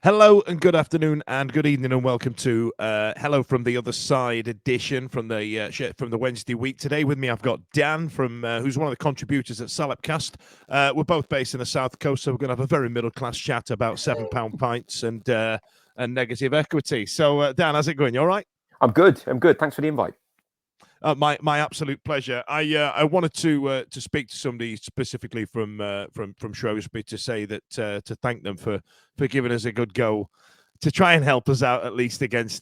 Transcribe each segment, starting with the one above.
Hello and good afternoon and good evening and welcome to Hello from the Other Side edition from the Wednesday week. Today with me I've got Dan from who's one of the contributors at Salopcast. We're both based in the South Coast, so we're going to have a very middle class chat about £7 pints and negative equity. So Dan, how's it going? You all right? I'm good. Thanks for the invite. My absolute pleasure. I wanted to speak to somebody specifically from Shrewsbury to say that to thank them for giving us a good go to try and help us out at least against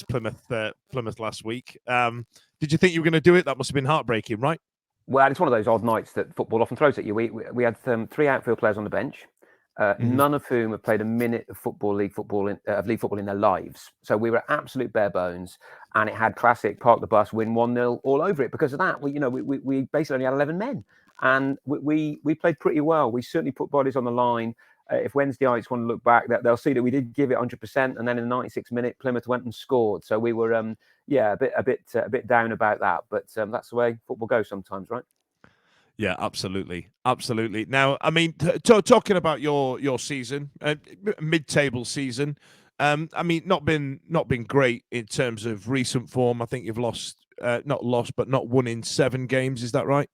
Plymouth last week. Did you think you were going to do it? That must have been heartbreaking, right? Well, it's one of those odd nights that football often throws at you. We had three outfield players on the bench, none of whom have played a minute of league football in their lives. So we were absolute bare bones, and it had classic park the bus, win 1-0 all over it. Because of that, we basically only had 11 men, and we played pretty well. We certainly put bodies on the line. If Wednesdayites want to look back, they'll see that we did give it 100%, and then in the 96th minute, Plymouth went and scored. So we were, a bit down about that. But that's the way football goes sometimes, right? Yeah, absolutely. Now, I mean, talking about your season, mid-table season, I mean, not been great in terms of recent form. I think you've not won in 7 games. Is that right?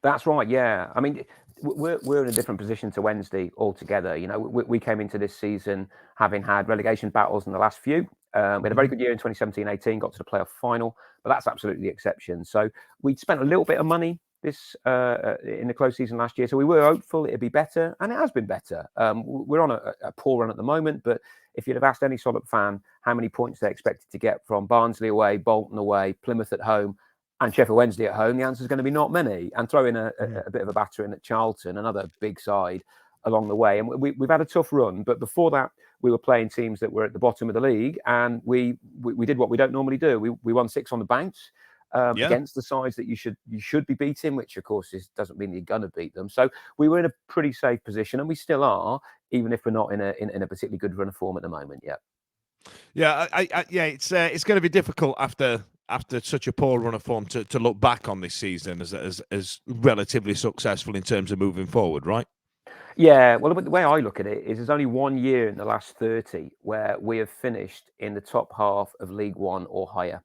That's right. Yeah. I mean, we're in a different position to Wednesday altogether. We came into this season having had relegation battles in the last few. We had a very good year in 2017-18, got to the playoff final, but that's absolutely the exception. So we'd spent a little bit of money in the close season last year, so we were hopeful it'd be better, and it has been better. We're on a poor run at the moment, but if you'd have asked any Solid fan how many points they expected to get from Barnsley away, Bolton away, Plymouth at home, and Sheffield Wednesday at home, the answer is going to be not many. And throw in a bit of a batter in at Charlton, another big side along the way. And we've had a tough run, but before that, we were playing teams that were at the bottom of the league, and we did what we don't normally do. We won 6 on the bounce against the sides that you should be beating, which of course doesn't mean you're going to beat them. So we were in a pretty safe position, and we still are, even if we're not in a particularly good run of form at the moment yet. Yeah, it's going to be difficult after such a poor run of form to look back on this season as relatively successful in terms of moving forward, right? Yeah, well, the way I look at it is there's only 1 year in the last 30 where we have finished in the top half of League One or higher.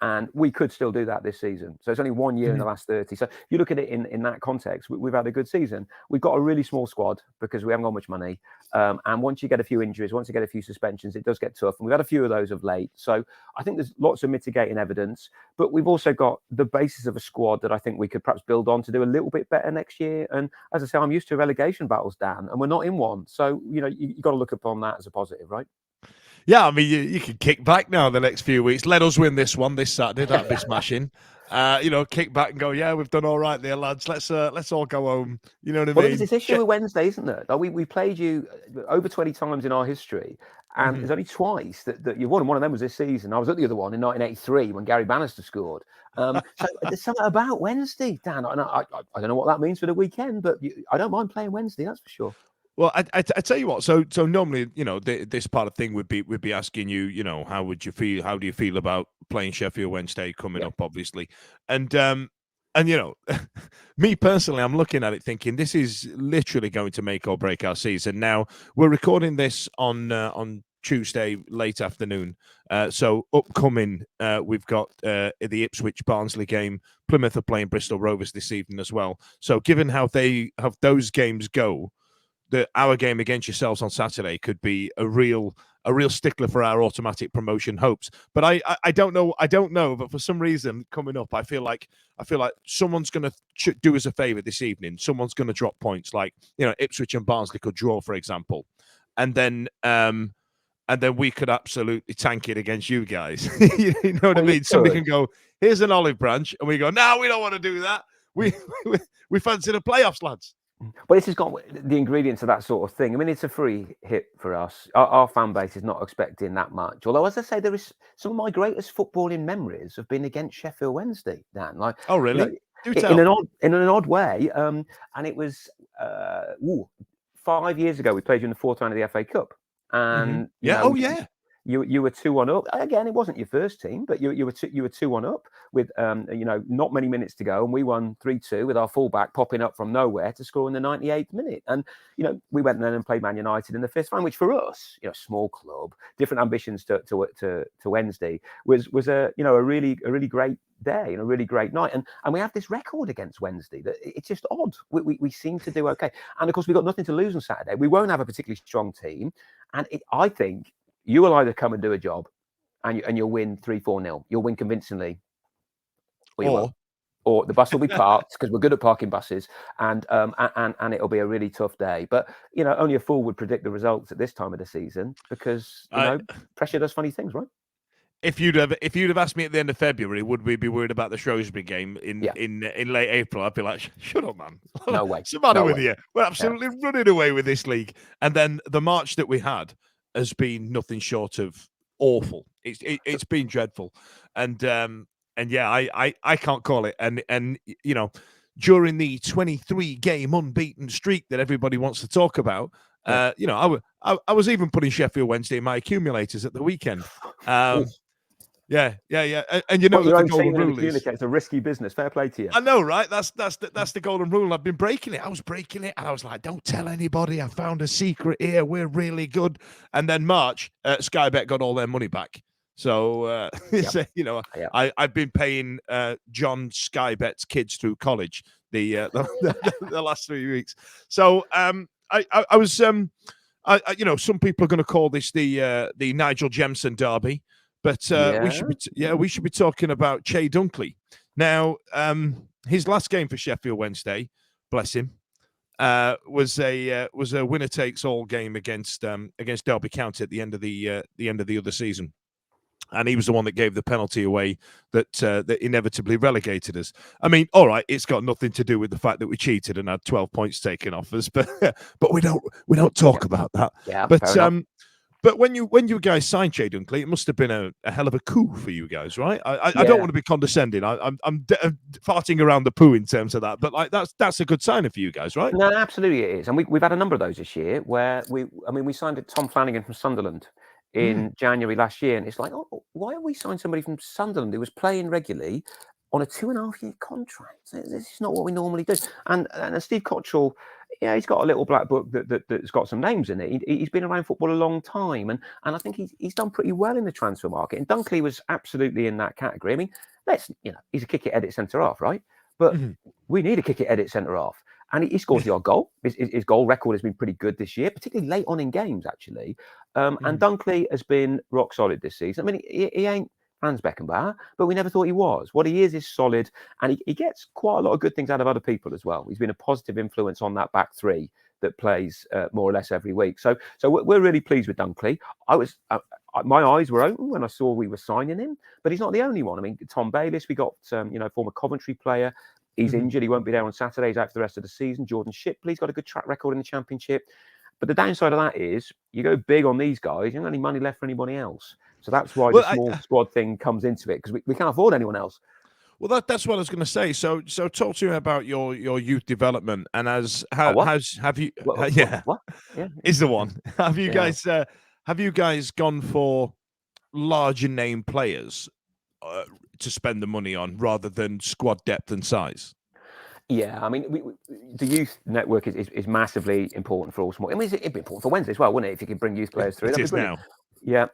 And we could still do that this season. So it's only 1 year in the last 30. So you look at it in that context, we've had a good season. We've got a really small squad because we haven't got much money. And once you get a few injuries, once you get a few suspensions, it does get tough. And we've had a few of those of late. So I think there's lots of mitigating evidence. But we've also got the basis of a squad that I think we could perhaps build on to do a little bit better next year. And as I say, I'm used to relegation battles, Dan, and we're not in one. So, you've got to look upon that as a positive, right? Yeah, I mean, you can kick back now the next few weeks. Let us win this one this Saturday. That'd be smashing. Kick back and go, yeah, we've done all right there, lads. Let's all go home. You know what I mean? There's this issue with Wednesday, isn't there? Like we played you over 20 times in our history, and there's only twice that you won. And one of them was this season. I was at the other one in 1983 when Gary Bannister scored. So there's something about Wednesday, Dan. I don't know what that means for the weekend, but I don't mind playing Wednesday, that's for sure. Well, I tell you what. So normally, this part of thing would be asking you, how would you feel? How do you feel about playing Sheffield Wednesday coming up, obviously, and me personally, I'm looking at it thinking this is literally going to make or break our season. Now we're recording this on Tuesday late afternoon, so upcoming we've got the Ipswich Barnsley game. Plymouth are playing Bristol Rovers this evening as well. So given how those games go, our game against yourselves on Saturday could be a real stickler for our automatic promotion hopes. But I don't know. But for some reason, coming up, I feel like someone's going to do us a favour this evening. Someone's going to drop points, like Ipswich and Barnsley could draw, for example, and then we could absolutely tank it against you guys. You know what I mean? Somebody can go, here's an olive branch, and we go, no, we don't want to do that. We fancy the playoffs, lads. But this has got the ingredients of that sort of thing. I mean, it's a free hit for us. Our fan base is not expecting that much. Although, as I say, there is some of my greatest footballing memories have been against Sheffield Wednesday, Dan. Like, oh, really? In an odd way. And it was 5 years ago. We played you in the 4th round of the FA Cup. And yeah. You were 2-1 up. Again, it wasn't your first team, but you were 2-1 up with not many minutes to go, and we won 3-2 with our fullback popping up from nowhere to score in the 98th minute. And we went then and played Man United in the fifth round, which for us, small club, different ambitions to Wednesday, was a really great day and a really great night. And we have this record against Wednesday that it's just odd. We seem to do okay. And of course, we've got nothing to lose on Saturday. We won't have a particularly strong team. And I think you will either come and do a job and you'll win 3-4-0. You'll win convincingly. Or you won't. Or the bus will be parked because we're good at parking buses, and it'll be a really tough day. But only a fool would predict the results at this time of the season because pressure does funny things, right? If you'd have asked me at the end of February, would we be worried about the Shrewsbury game in late April? I'd be like, shut up, man. No way. What's the matter with you? We're absolutely running away with this league. And then the March that we had has been nothing short of awful. It's been dreadful. And I can't call it. And during the 23 game unbeaten streak that everybody wants to talk about, I was even putting Sheffield Wednesday in my accumulators at the weekend. Yeah. And that the golden rule is it's a risky business. Fair play to you. I know, right? That's the golden rule. I've been breaking it. I was breaking it, and I was like, "Don't tell anybody. I found a secret here. We're really good." And then March, Skybet got all their money back. So I've been paying John Skybet's kids through college the last 3 weeks. So I was some people are going to call this the Nigel Jemson Derby. But we should be talking about Chey Dunkley. Now, his last game for Sheffield Wednesday, bless him, was a winner takes all game against Derby County at the end of the other season, and he was the one that gave the penalty away that inevitably relegated us. I mean, all right, it's got nothing to do with the fact that we cheated and had 12 points taken off us, but we don't talk about that. Yeah, But when you guys signed Chey Dunkley, it must have been a hell of a coup for you guys, right? I don't want to be condescending. I'm farting around the poo in terms of that, but that's a good sign for you guys, right? No, absolutely it is, and we've had a number of those this year where we signed Tom Flanagan from Sunderland in January last year, and it's like, oh, why have we signed somebody from Sunderland who was playing regularly on a 2.5-year contract? This is not what we normally do. And Steve Cottrell, he's got a little black book that's got some names in it. He's been around football a long time, and I think he's done pretty well in the transfer market. And Dunkley was absolutely in that category. I mean, he's a kick it, edit, centre half, right? But we need a kick it, edit, centre half. And he scores the odd goal. His goal record has been pretty good this year, particularly late on in games, actually. And Dunkley has been rock solid this season. I mean, he ain't Franz Beckenbauer, but we never thought he was. What he is solid, and he gets quite a lot of good things out of other people as well. He's been a positive influence on that back three that plays more or less every week. So we're really pleased with Dunkley. My eyes were open when I saw we were signing him, but he's not the only one. I mean, Tom Bayliss, we got former Coventry player. He's injured. He won't be there on Saturday. He's out for the rest of the season. Jordan Shipley's got a good track record in the Championship. But the downside of that is you go big on these guys, you don't have any money left for anybody else. So that's why the small squad thing comes into it, because we can't afford anyone else. Well, that's what I was going to say. So talk to me about your youth development, and have you? What? Yeah, is the one. Have you guys gone for larger name players to spend the money on rather than squad depth and size? Yeah, I mean, the youth network is massively important for all small. I mean, it'd be important for Wednesday as well, wouldn't it? If you could bring youth players through, it is now. Yeah.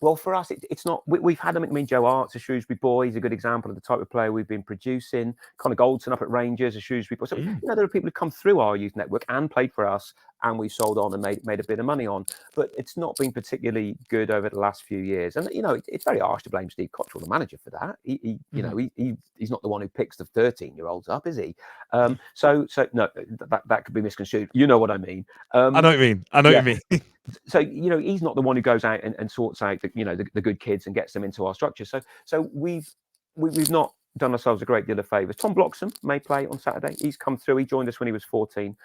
Well, for us, it's not. We've had them. I mean, Joe Arts, a Shrewsbury boy, is a good example of the type of player we've been producing. Connor Goldson up at Rangers, a Shrewsbury boy. So there are people who come through our youth network and played for us, and we sold on and made a bit of money on. But it's not been particularly good over the last few years. And it's very harsh to blame Steve Cottrell, the manager, for that. He's not the one who picks the 13-year-olds up, is he? So no, that could be misconstrued. You know what I mean? I know what you mean. I know what you mean. So he's not the one who goes out and sorts out the good kids and gets them into our structure. So we've not done ourselves a great deal of favours. Tom Bloxham may play on Saturday. He's come through. He joined us when he was 14.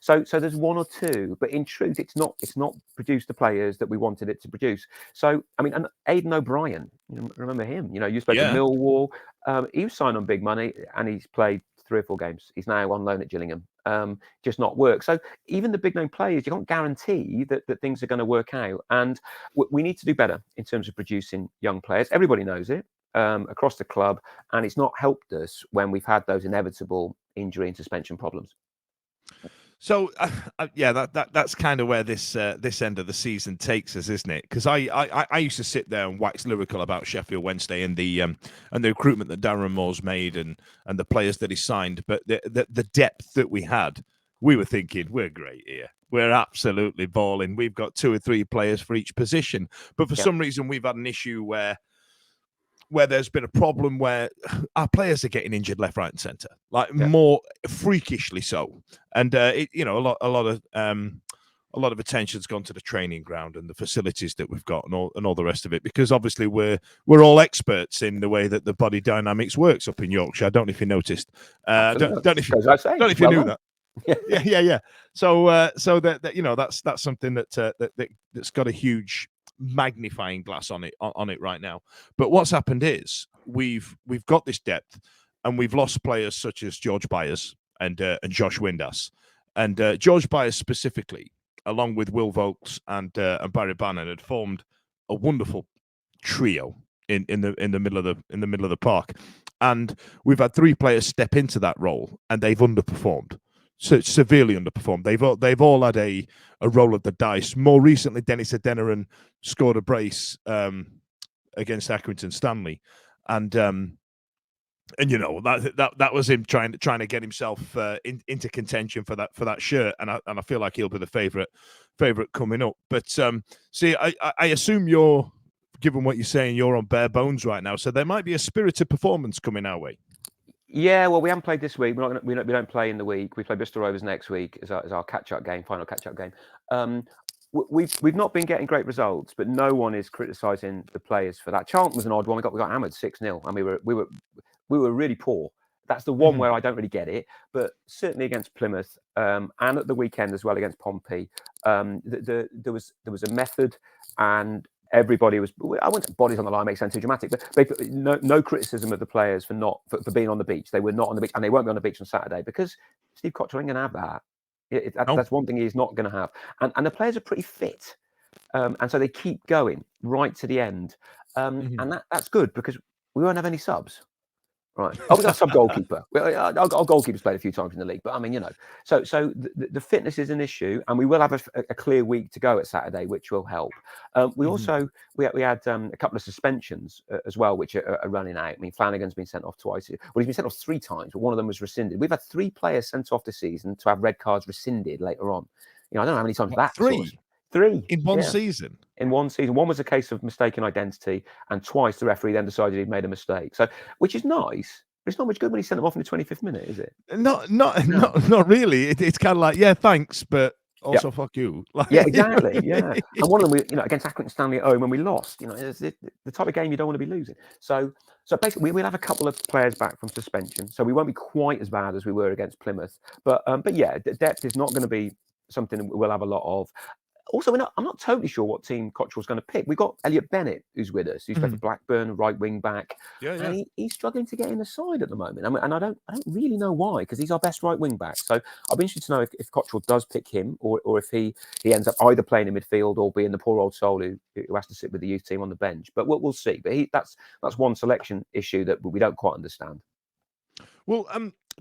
So there's one or two, but in truth, it's not produced the players that we wanted it to produce. So I mean, and Aidan O'Brien, remember him? You spoke to Millwall. He was signed on big money, and he's played 3 or 4 games. He's now on loan at Gillingham. Just not work. So even the big name players, you can't guarantee that things are going to work out. And we need to do better in terms of producing young players. Everybody knows it across the club, and it's not helped us when we've had those inevitable injury and suspension problems. So that's kind of where this end of the season takes us, isn't it? Because I used to sit there and wax lyrical about Sheffield Wednesday and the recruitment that Darren Moore's made and the players that he signed, but the depth that we had, we were thinking we're great here. We're absolutely balling. We've got 2 or 3 players for each position, but for some reason we've had an issue where there's been a problem where our players are getting injured left, right, and centre, like more freakishly so. And a lot of attention's gone to the training ground and the facilities that we've got and all the rest of it, because obviously we're all experts in the way that the body dynamics works up in Yorkshire. I don't know if you noticed. Don't know if you knew that. Yeah. So that's something that's got a huge magnifying glass on it right now. But what's happened is we've got this depth, and we've lost players such as George Byers and Josh Windass, and George Byers specifically, along with Will Vokes and Barry Bannon, had formed a wonderful trio in the middle of the park, and we've had 3 players step into that role, and they've underperformed. So severely underperformed. They've all had a roll of the dice. More recently, Dennis Adeniran scored a brace against Accrington Stanley, and that was him trying to get himself into contention for that shirt, and I feel like he'll be the favorite coming up. But see, I assume you're, given what you're saying, you're on bare bones right now, so there might be a spirited performance coming our way. Yeah, well, we haven't played this week. We don't play in the week. We play Bristol Rovers next week as our catch-up game, final catch-up game. We've not been getting great results, but no one is criticising the players for that. Charlton was an odd one. We got hammered 6-0, and we were really poor. That's the one where I don't really get it. But certainly against Plymouth, and at the weekend as well against Pompey, there was a method, and everybody was, I wouldn't, bodies on the line makes sense too dramatic, but no criticism of the players for being on the beach. They were not on the beach, and they won't be on the beach on Saturday, because Steve Cottrell ain't going to have that. That's one thing he's not going to have. And the players are pretty fit. And so they keep going right to the end. And that's good, because we won't have any subs. Right. Oh, we got a sub goalkeeper. Our goalkeeper's played a few times in the league, but I mean, so the fitness is an issue, and we will have a clear week to go at Saturday, which will help. We also we had a couple of suspensions as well, which are running out. I mean, Flanagan's been sent off twice. Well, he's been sent off 3 times, but one of them was rescinded. We've had 3 players sent off this season to have red cards rescinded later on. I don't know how many times that. 3? 3 in one season. In one season, one was a case of mistaken identity, and twice the referee then decided he'd made a mistake. So, which is nice, but it's not much good when he sent them off in the 25th minute, is it? Not really. It's kind of like, yeah, thanks, but also fuck you. Like, yeah, exactly. Yeah, and one of them, against Accrington Stanley at home when we lost. It's the type of game you don't want to be losing. So basically, we'll have a couple of players back from suspension, so we won't be quite as bad as we were against Plymouth. But yeah, depth is not going to be something that we'll have a lot of. Also, I'm not totally sure what team Cottrell's going to pick. We've got Elliot Bennett, who's with us, who's played for Blackburn, right wing back. And he's struggling to get in the side at the moment. And I don't really know why, because he's our best right wing back. So I'll be interested to know if Cottrell does pick him, or if he ends up either playing in midfield or being the poor old soul who has to sit with the youth team on the bench. But we'll see. But that's one selection issue that we don't quite understand. Well,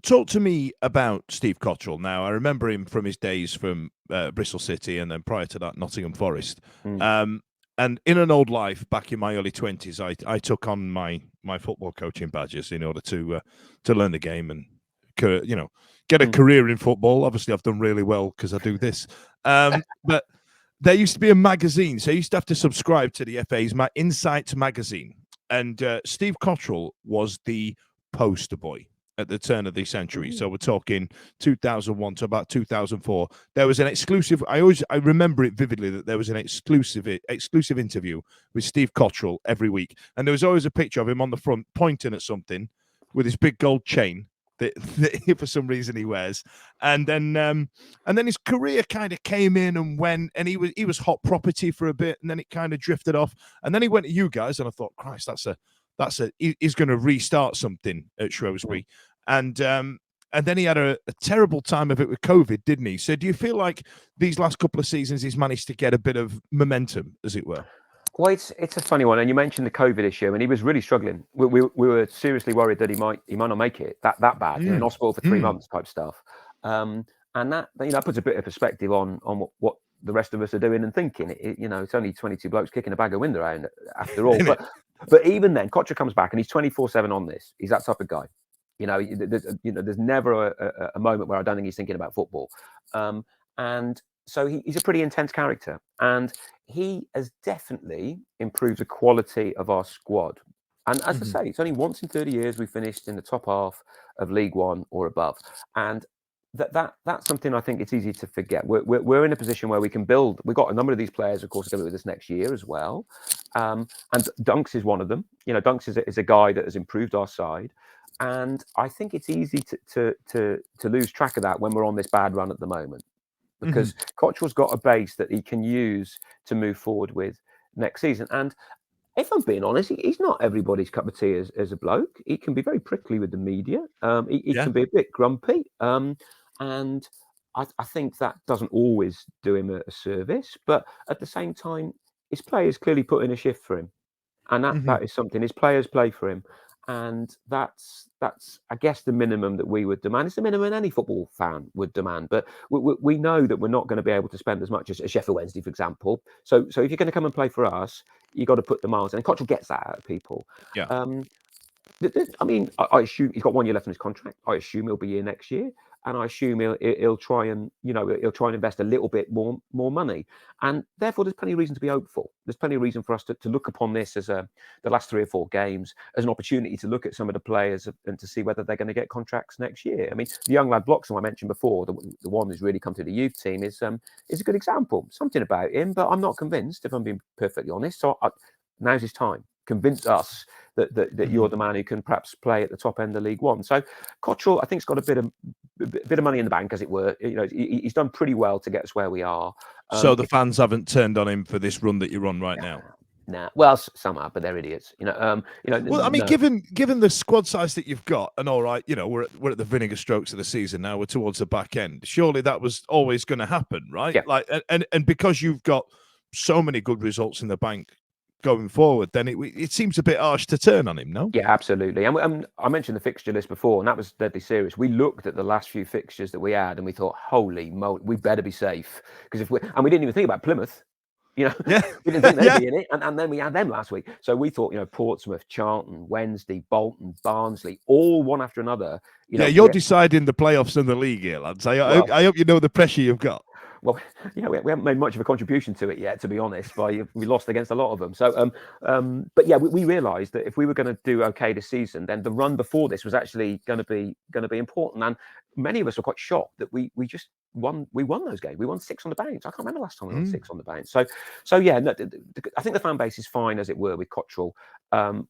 talk to me about Steve Cottrell. Now, I remember him from his days from Bristol City, and then prior to that, Nottingham Forest. And in an old life, back in my early 20s, I took on my football coaching badges in order to learn the game and get a career in football. Obviously, I've done really well because I do this. But there used to be a magazine, so I used to have to subscribe to the FA's Insight magazine, and Steve Cottrell was the poster boy at the turn of the century. So we're talking 2001 to about 2004. There was an exclusive, I remember it vividly, that there was an exclusive interview with Steve Cottrell every week. And there was always a picture of him on the front pointing at something with his big gold chain that for some reason he wears. And then his career kind of came in and went, and he was hot property for a bit, and then it kind of drifted off. And then he went to you guys, and I thought, Christ, he's going to restart something at Shrewsbury. And and then he had a terrible time of it with COVID, didn't he? So do you feel like these last couple of seasons he's managed to get a bit of momentum, as it were? Well, it's a funny one, and you mentioned the COVID issue, and he was really struggling. We were seriously worried that he might not make it that bad, in hospital for 3 months type stuff. And that puts a bit of perspective on what the rest of us are doing and thinking. It's only 22 blokes kicking a bag of wind around after all. but even then, Cottrell comes back and he's 24/7 on this. He's that type of guy. There's never a moment where I don't think he's thinking about football. And so he's a pretty intense character, and he has definitely improved the quality of our squad. And as I say, it's only once in 30 years we finished in the top half of League One or above, and that's something I think it's easy to forget. We're in a position where we can build. We've got a number of these players, of course, going with us next year as well, and Dunks is one of them. Dunks is a guy that has improved our side. And I think it's easy to lose track of that when we're on this bad run at the moment, because Cottrell's got a base that he can use to move forward with next season. And if I'm being honest, he's not everybody's cup of tea as a bloke. He can be very prickly with the media. He can be a bit grumpy. And I think that doesn't always do him a service. But at the same time, his players clearly put in a shift for him. And that is something. His players play for him. And that's I guess the minimum that we would demand. It's the minimum any football fan would demand. But we know that we're not going to be able to spend as much as Sheffield Wednesday, for example. So if you're going to come and play for us, you got to put the miles in. And Cottrell gets that out of people. Yeah. I mean, I assume he's got 1 year left on his contract. I assume he'll be here next year, and I assume he'll try and invest a little bit more money, and therefore there's plenty of reason to be hopeful. There's plenty of reason for us to look upon this as the last 3 or 4 games as an opportunity to look at some of the players and to see whether they're going to get contracts next year. I mean, the young lad Bloxham I mentioned before, the one who's really come to the youth team, is a good example. Something about him, but I'm not convinced, if I'm being perfectly honest. So now's his time. Convince us that you're the man who can perhaps play at the top end of League One. So Cottrell, I think, has got a bit of money in the bank, as it were. He's done pretty well to get us where we are. So the fans haven't turned on him for this run that you're on right now. Nah. Well, some are, but they're idiots. Well, I mean, given the squad size that you've got, and all right, we're at the vinegar strokes of the season now. We're towards the back end. Surely that was always going to happen, right? Yeah. Like, and because you've got so many good results in the bank going forward, then it seems a bit harsh to turn on him, no? Yeah, absolutely. And I mentioned the fixture list before, and that was deadly serious. We looked at the last few fixtures that we had, and we thought, holy moly, we better be safe, because we didn't even think about Plymouth. We didn't think they'd be in it, and then we had them last week. So we thought, Portsmouth, Charlton, Wednesday, Bolton, Barnsley, all one after another. You're deciding the playoffs in the league here, lads. I hope you know the pressure you've got. Well, we haven't made much of a contribution to it yet, to be honest. We lost against a lot of them. So, but yeah, we realised that if we were going to do okay this season, then the run before this was actually going to be important. And many of us were quite shocked that we just won. We won those games. We won 6 on the bounce. I can't remember last time we won 6 on the bounce. So yeah, no, I think the fan base is fine, as it were, with Cottrell,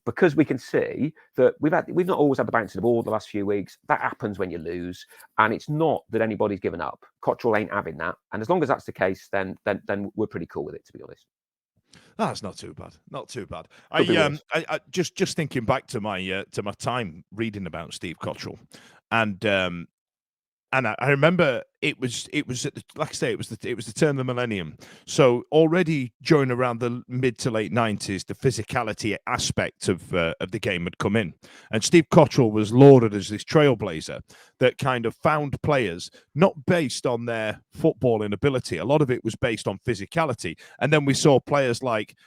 because we can see that we've not always had the bounce of the ball the last few weeks. That happens when you lose, and it's not that anybody's given up. Cottrell ain't having that, and as long as that's the case, then we're pretty cool with it, to be honest. That's not too bad. Not too bad. I just thinking back to my time reading about Steve Cottrell, and I remember it was like I say, it was the turn of the millennium. So already during around the mid to late 90s, the physicality aspect of the game had come in, and Steve Cottrell was lauded as this trailblazer that kind of found players not based on their footballing ability. A lot of it was based on physicality, and then we saw players like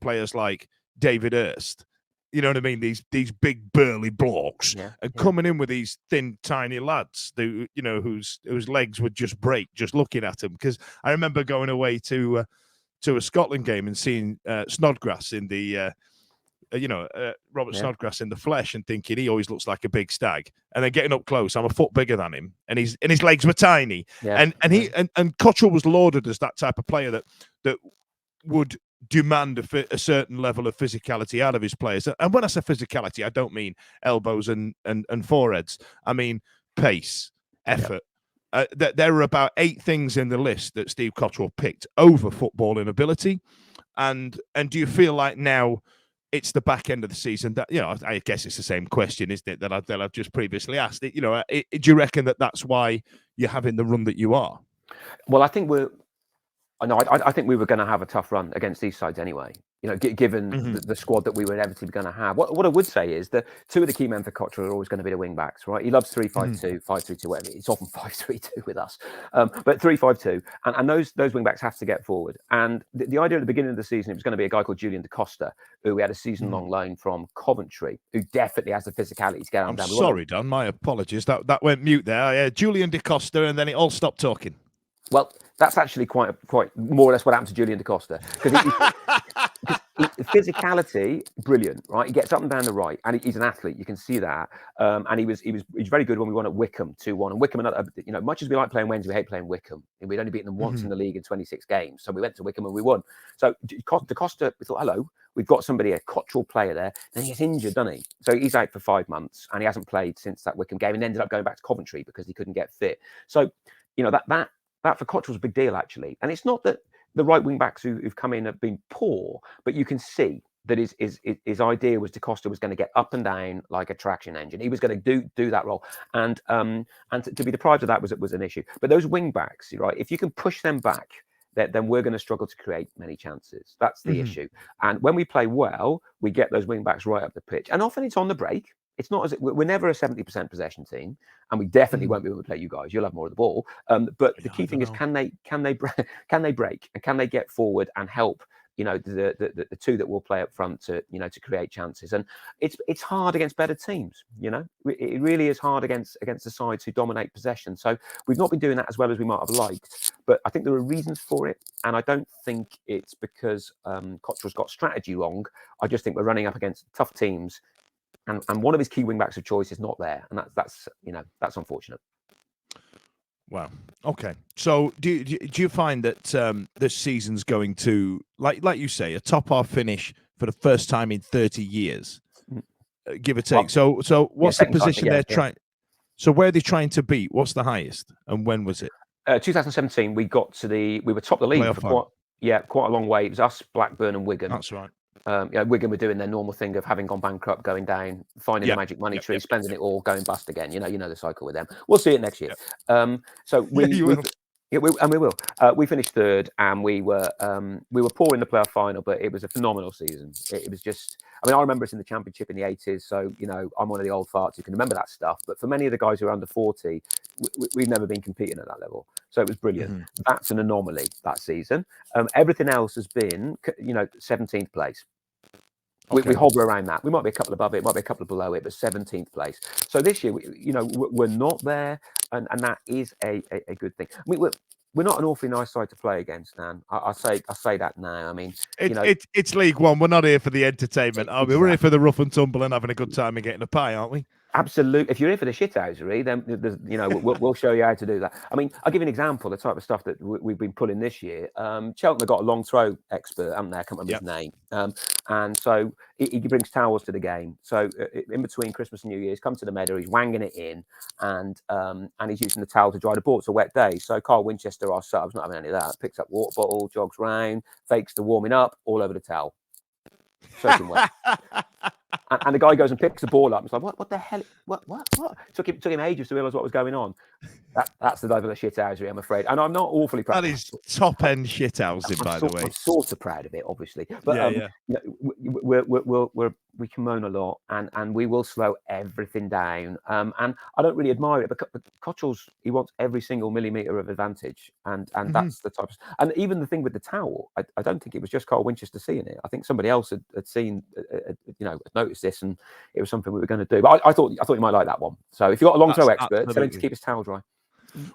players like David Hurst. You know what I mean? These big burly blokes coming in with these thin, tiny lads whose legs would just break just looking at them. Because I remember going away to a Scotland game and seeing Snodgrass in the Robert Snodgrass in the flesh and thinking he always looks like a big stag. And then getting up close, I'm a foot bigger than him, and his legs were tiny. Yeah. And Cottrell was lauded as that type of player that would demand a certain level of physicality out of his players. And when I say physicality, I don't mean elbows and foreheads. I mean pace, effort. There are about 8 things in the list that Steve Cottrell picked over footballing ability. And do you feel like now it's the back end of the season that, I guess it's the same question, isn't it, that I've just previously asked. Do you reckon that's why you're having the run that you are? Well, I think I think we were going to have a tough run against these sides anyway. Given the squad that we were inevitably going to have. What I would say is that two of the key men for Cottrell are always going to be the wing backs, right? He loves 3-5-2, 5-3-2, whatever. It's often 5-3-2 with us, but 3-5-2, and those wing backs have to get forward. And the idea at the beginning of the season, it was going to be a guy called Julian Da Costa, who we had a season-long loan from Coventry, who definitely has the physicality to get on down. I'm sorry, Don. My apologies. That went mute there. Julian Da Costa, and then it all stopped talking. Well, that's actually quite more or less what happened to Julian Da Costa, because physicality, brilliant, right? He gets up and down the right, and he's an athlete. You can see that, and he was very good when we won at Wycombe 2-1. And Wycombe, much as we like playing Wednesday, we hate playing Wycombe. And we'd only beaten them once in the league in 26 games, so we went to Wycombe and we won. So Da Costa, we thought, hello, we've got somebody, a Cottrell player there. Then he gets injured, doesn't he? So he's out for 5 months, and he hasn't played since that Wycombe game, and ended up going back to Coventry because he couldn't get fit. So that for Cottrell's a big deal, actually. And it's not that the right wing backs who've come in have been poor, but you can see that his idea was Da Costa was going to get up and down like a traction engine. He was going to do that role, and to be deprived of that was an issue. But those wing backs, right? If you can push them back, then we're going to struggle to create many chances. That's the issue. And when we play well, we get those wing backs right up the pitch, and often it's on the break. It's not we're never a 70% possession team, and we definitely won't be able to play you guys. You'll have more of the ball. But the key thing is, can they break, and can they get forward and help? The two that will play up front to create chances. And it's hard against better teams. It really is hard against the sides who dominate possession. So we've not been doing that as well as we might have liked. But I think there are reasons for it, and I don't think it's because Cottrell's got strategy wrong. I just think we're running up against tough teams. And one of his key wing backs of choice is not there, and that's unfortunate. Wow. Okay. So do you find that this season's going to, like you say, a top half finish for the first time in 30 years, give or take? So what's the position they're trying? So where are they trying to beat? What's the highest, and when was it? 2017. We were top of the league for quite a long way. It was us, Blackburn, and Wigan. That's right. Wigan were doing their normal thing of having gone bankrupt, going down, finding the magic money tree, spending it all, going bust again. You know the cycle with them. We'll see it next year. So we will. We finished third, and we were poor in the playoff final, but it was a phenomenal season. It was just, I remember us in the Championship in the 80s, so I'm one of the old farts who can remember that stuff. But for many of the guys who are under 40, we've never been competing at that level, so it was brilliant. That's an anomaly that season. Everything else has been 17th place. We hover around that. We might be a couple above it, might be a couple below it, but 17th place. So this year, we're not there, and that is a good thing. We're not an awfully nice side to play against, Dan. I say that now. It's League One. We're not here for the entertainment, are we? Exactly. We're here for the rough and tumble and having a good time and getting a pie, aren't we? Absolutely. If you're here for the shithousery, then we'll show you how to do that. I'll give you an example. The type of stuff that we've been pulling this year. Cheltenham have got a long throw expert, haven't they? I can't remember his name. And so he brings towels to the game. So in between Christmas and New Year's, come to the meadow. He's wanging it in, and he's using the towel to dry the ball. It's a wet day. So Carl Winchester, our sub's not having any of that. Picks up water bottle, jogs round, fakes the warming up all over the towel. Soaking wet. And the guy goes and picks the ball up. It's like, what the hell? What? Took him ages to realise what was going on. That's the level of shithousery, I'm afraid. And I'm not awfully proud. That is top end shithousing, by the way. I'm sort of proud of it, obviously. But we can moan a lot, and we will slow everything down. And I don't really admire it, but Cottrell's, he wants every single millimetre of advantage, and that's the type of. And even the thing with the towel, I don't think it was just Carl Winchester seeing it. I think somebody else had seen, noticed this, and it was something we were going to do. But I thought you might like that one. So if you've got a long throw expert, tell him to keep his towel dry.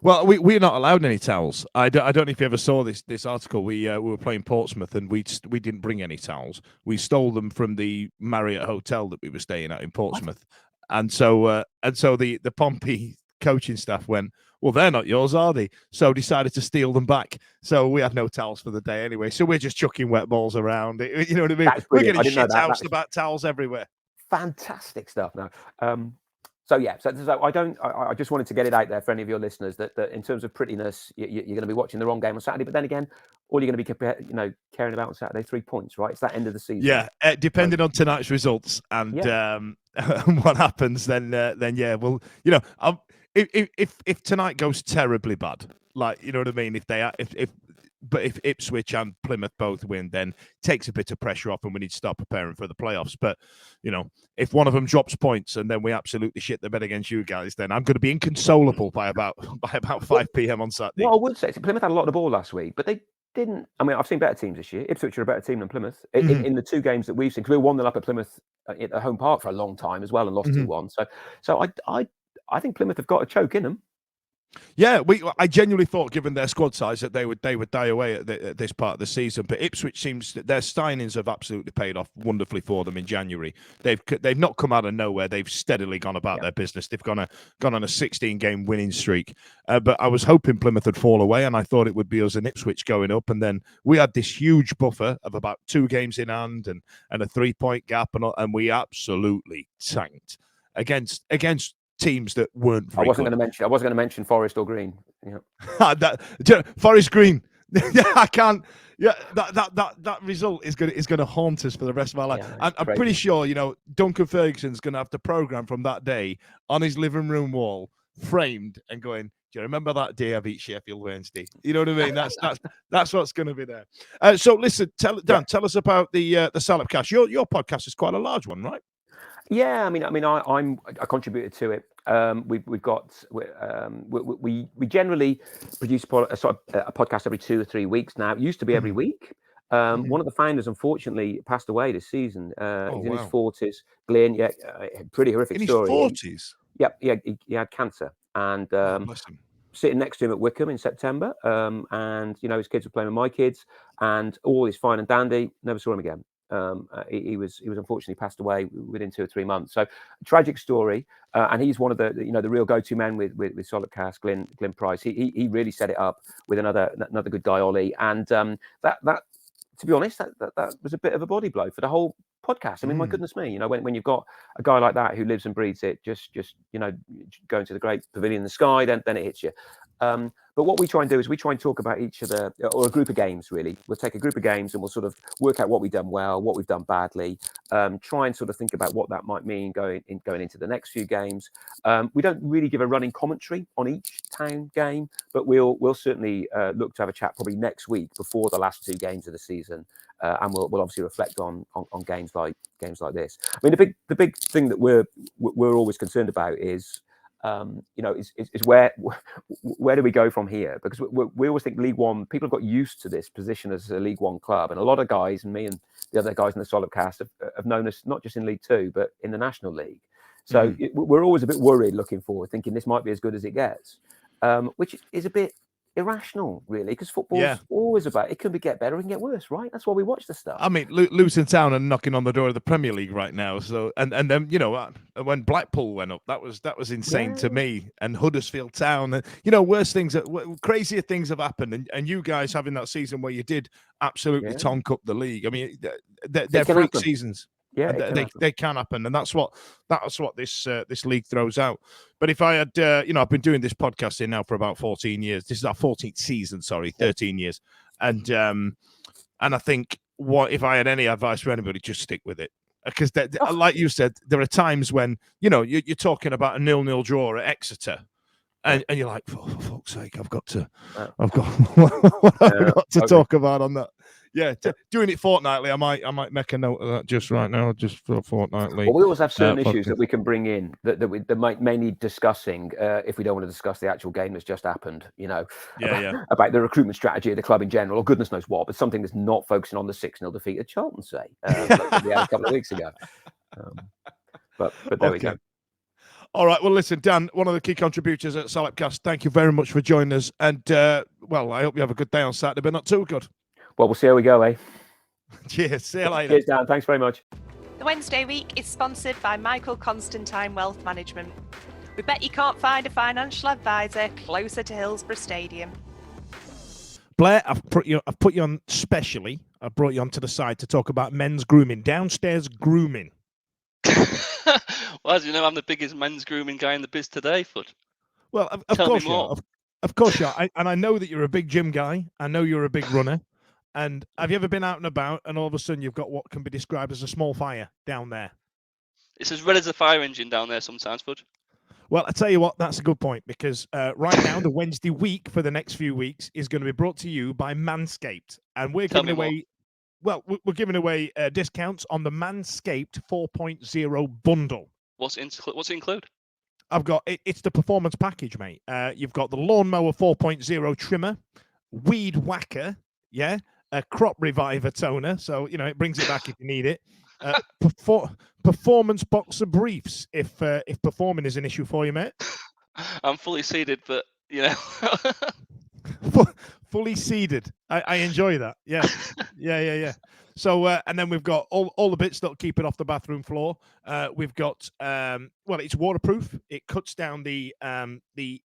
Well, we're not allowed any towels. I don't know if you ever saw this article. We were playing Portsmouth, and we didn't bring any towels. We stole them from the Marriott hotel that we were staying at in Portsmouth. What? And so the Pompey coaching staff went, well, they're not yours, are they? So decided to steal them back. So we had no towels for the day anyway. So we're just chucking wet balls around. You know what I mean? We're getting shit housed about towels everywhere. Fantastic stuff. Now, So yeah, so I just wanted to get it out there for any of your listeners that in terms of prettiness, you're going to be watching the wrong game on Saturday. But then again, all you're going to be caring about on Saturday, 3 points, right? It's that end of the season. Yeah, depending on tonight's results and what happens, then yeah, well, if tonight goes terribly bad, like, you know what I mean, if Ipswich and Plymouth both win, then it takes a bit of pressure off and we need to start preparing for the playoffs. But, if one of them drops points and then we absolutely shit the bed against you guys, then I'm going to be inconsolable by about 5 p.m. on Saturday. What I would say is Plymouth had a lot of the ball last week, but they didn't. I mean, I've seen better teams this year. Ipswich are a better team than Plymouth in the 2 games that we've seen, because we were 1-0 up at Plymouth at the home park for a long time as well and lost 2-1. So I think Plymouth have got a choke in them. Yeah, I genuinely thought, given their squad size, that they would die away at this part of the season. But Ipswich seems their signings have absolutely paid off wonderfully for them in January. They've not come out of nowhere. They've steadily gone about their business. They've gone on a 16-game winning streak. But I was hoping Plymouth would fall away, and I thought it would be us and Ipswich going up. And then we had this huge buffer of about 2 games in hand and a 3-point gap, and we absolutely tanked against teams that weren't very good. I wasn't going to mention Forest or Green. Yeah. Forest Green. Yeah, I can't. Yeah, that result is going to haunt us for the rest of our life. Yeah, I'm pretty sure, Duncan Ferguson's going to have the program from that day on his living room wall, framed, and going, do you remember that day I beat Sheffield Wednesday? You know what I mean? That's what's going to be there. So listen, Dan, tell us about the Salopcast. Your podcast is quite a large one, right? Yeah, I contributed to it. We generally produce a podcast every 2 or 3 weeks now. It used to be every week. One of the founders, unfortunately, passed away this season. He's in his 40s. Glenn, pretty horrific story. In his 40s? He had cancer, and sitting next to him at Wickham in September, and his kids were playing with my kids, and all is fine and dandy. Never saw him again. He was unfortunately passed away within 2 or 3 months. So tragic story, and he's one of the the real go-to men with Salopcast, Glenn Price. He really set it up with another good guy, Ollie, and that to be honest, that was a bit of a body blow for the whole podcast. I mean, my goodness me, when you've got a guy like that who lives and breathes it, just going to the great pavilion in the sky, then it hits you. But what we try and do is we try and talk about each of or a group of games, really. We'll take a group of games and we'll sort of work out what we've done well, what we've done badly, try and sort of think about what that might mean going into the next few games. We don't really give a running commentary on each town game, but we'll certainly look to have a chat probably next week before the last 2 games of the season, and we'll obviously reflect on games like this. I mean, the big thing that we're always concerned about is is where do we go from here? Because we always think League One, people have got used to this position as a League One club, and a lot of guys, and me and the other guys in the Salopcast have known us not just in League Two but in the National League. So we're always a bit worried looking forward, thinking this might be as good as it gets, which is a bit irrational, really, because football's always about it can get better, it can get worse, right? That's why we watch the stuff. I mean, Luton Town are knocking on the door of the Premier League right now. So and then when Blackpool went up, that was insane to me. And Huddersfield Town, worse things, crazier things have happened. And you guys having that season where you did absolutely tonk up the league. I mean, they're freak seasons. Yeah, they can happen, and that's what this league throws out. But if I had, I've been doing this podcasting now for about 14 years. This is our 14th season, 13 years, and I think if I had any advice for anybody, just stick with it, because like you said, there are times when you're talking about a 0-0 draw at Exeter. And you're like, for fuck's sake, I've got to talk about on that. Yeah, doing it fortnightly, I might make a note of that just right now, just for fortnightly. Well, we always have certain issues that we can bring in that may need discussing if we don't want to discuss the actual game that's just happened. About the recruitment strategy of the club in general, or goodness knows what, but something that's not focusing on the 6-0 defeat at Charlton, say, like we had a couple of weeks ago. But there we go. All right. Well, listen, Dan, one of the key contributors at Salopcast, thank you very much for joining us. And, I hope you have a good day on Saturday, but not too good. Well, we'll see how we go, eh? Cheers. See you later. Cheers, Dan. Thanks very much. The Wednesday Week is sponsored by Michael Constantine Wealth Management. We bet you can't find a financial advisor closer to Hillsborough Stadium. Blair, I've put you on specially. I brought you onto the side to talk about men's grooming, downstairs grooming. Well, as you know, I'm the biggest men's grooming guy in the biz today, Fudge. Well, of Tell me course you more. are. Of course you are. And I know that you're a big gym guy. I know you're a big runner. And have you ever been out and about and all of a sudden you've got what can be described as a small fire down there? It's as red as a fire engine down there sometimes, Fudge. Well, I tell you what, that's a good point because right now, the Wednesday week for the next few weeks is going to be brought to you by Manscaped. And we're Tell giving me away, well, we're giving away discounts on the Manscaped 4.0 bundle. What's it include? I've got it's the performance package, mate. You've got the lawnmower 4.0 trimmer, weed whacker, yeah, a crop reviver toner, so you know it brings it back if you need it. Performance boxer briefs if performing is an issue for you, mate. I'm fully seated, but you know. Fully seeded. I enjoy that. Yeah. So and then we've got all the bits that'll keep it off the bathroom floor. We've got well, it's waterproof. It cuts down the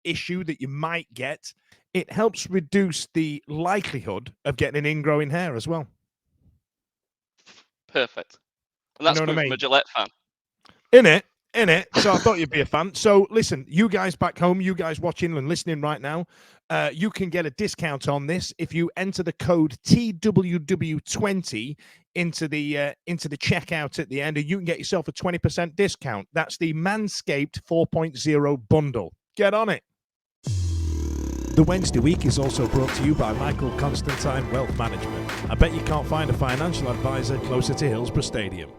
issue that you might get. It helps reduce the likelihood of getting an ingrowing hair as well. Perfect. And that's You know what I from mean? a Gillette fan. In it. So I thought you'd be a fan. So listen, you guys back home, you guys watching and listening right now, you can get a discount on this if you enter the code TWW20 into the checkout at the end, and you can get yourself a 20% discount. That's the Manscaped 4.0 bundle. Get on it. The Wednesday week is also brought to you by Michael Constantine Wealth Management. I bet you can't find a financial advisor closer to Hillsborough Stadium.